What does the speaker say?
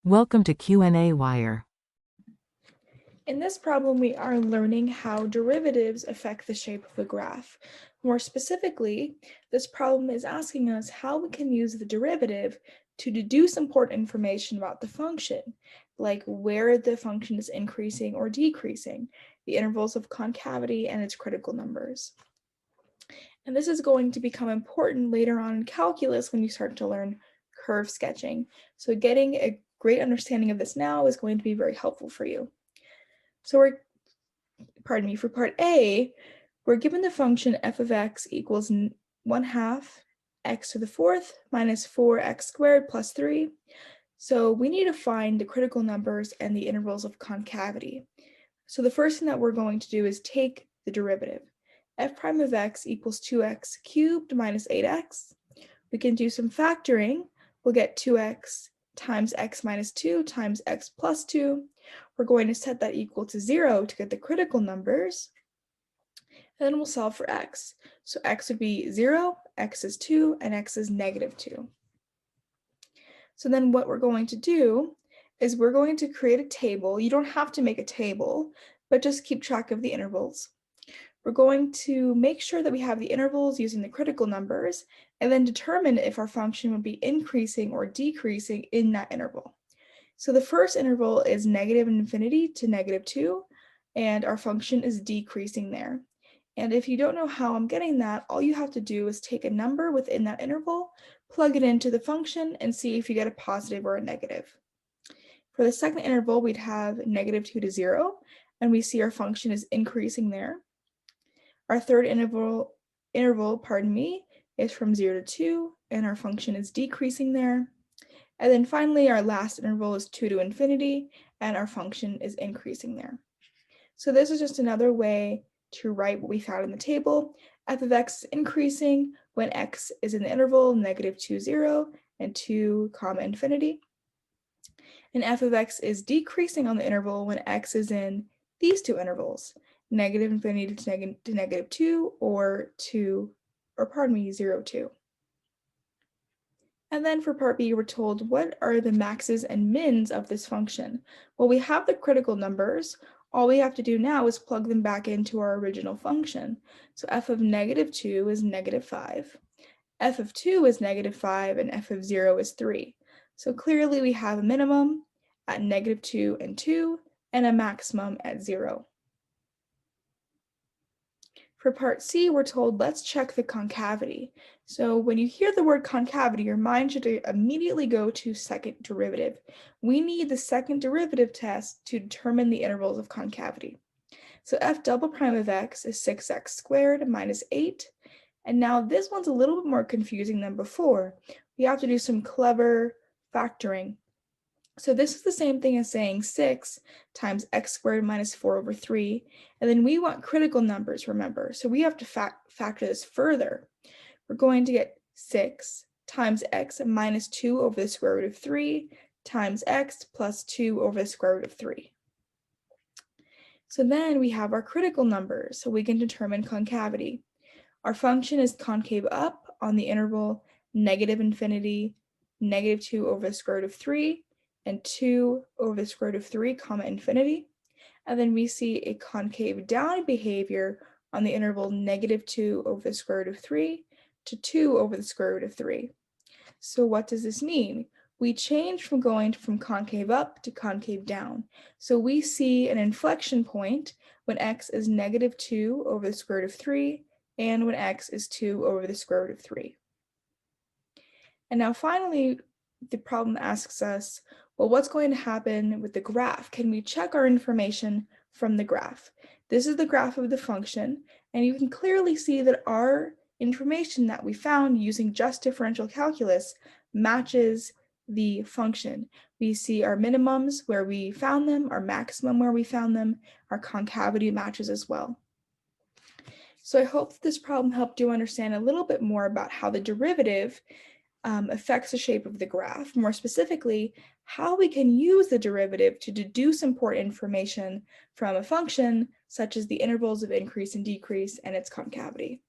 Welcome to qnawire. In this problem, we are learning how derivatives affect the shape of the graph. More specifically, this problem is asking us how we can use the derivative to deduce important information about the function, like where the function is increasing or decreasing, the intervals of concavity, and its critical numbers. And this is going to become important later on in calculus when you start to learn curve sketching. So getting a great understanding of this now is going to be very helpful for you. So for part A, we're given the function f of x equals 1/2 x to the fourth minus 4x squared plus 3. So we need to find the critical numbers and the intervals of concavity. So the first thing that we're going to do is take the derivative. F prime of x equals 2x cubed minus 8x. We can do some factoring. We'll get 2x times x minus 2 times x plus 2. We're going to set that equal to 0 to get the critical numbers. And then we'll solve for x. So x would be 0, x is 2, and x is negative 2. So then what we're going to do is we're going to create a table. You don't have to make a table, but just keep track of the intervals. We're going to make sure that we have the intervals using the critical numbers, and then determine if our function would be increasing or decreasing in that interval. So the first interval is negative infinity to negative 2, and our function is decreasing there. And if you don't know how I'm getting that, all you have to do is take a number within that interval, plug it into the function, and see if you get a positive or a negative. For the second interval, we'd have negative 2 to 0, and we see our function is increasing there. Our third interval, is from 0 to 2, and our function is decreasing there. And then finally, our last interval is 2 to infinity, and our function is increasing there. So this is just another way to write what we found in the table. F of x is increasing when x is in the interval negative 2, 0, and 2, infinity. And f of x is decreasing on the interval when x is in these two intervals, negative infinity to negative 2, or 0, 2. And then for part B, we're told what are the maxes and mins of this function. Well, we have the critical numbers. All we have to do now is plug them back into our original function. So f of negative 2 is negative 5. F of 2 is negative 5, and f of 0 is 3. So clearly we have a minimum at negative 2 and 2, and a maximum at 0. For part C, we're told, let's check the concavity. So when you hear the word concavity, your mind should immediately go to second derivative. We need the second derivative test to determine the intervals of concavity. So f double prime of x is 6x squared minus 8. And now this one's a little bit more confusing than before. We have to do some clever factoring. So this is the same thing as saying 6 times x squared minus 4 over 3. And then we want critical numbers, remember. So we have to factor this further. We're going to get 6 times x minus 2 over the square root of 3 times x plus 2 over the square root of 3. So then we have our critical numbers, so we can determine concavity. Our function is concave up on the interval negative infinity, negative 2 over the square root of 3, and 2 over the square root of 3, infinity. And then we see a concave down behavior on the interval negative 2 over the square root of 3 to 2 over the square root of 3. So what does this mean? We change from going from concave up to concave down. So we see an inflection point when x is negative 2 over the square root of 3 and when x is 2 over the square root of 3. And now finally, the problem asks us, well, what's going to happen with the graph? Can we check our information from the graph? This is the graph of the function, and you can clearly see that our information that we found using just differential calculus matches the function. We see our minimums where we found them, our maximum where we found them, our concavity matches as well. So I hope that this problem helped you understand a little bit more about how the derivative affects the shape of the graph. More specifically, how we can use the derivative to deduce important information from a function, such as the intervals of increase and decrease and its concavity.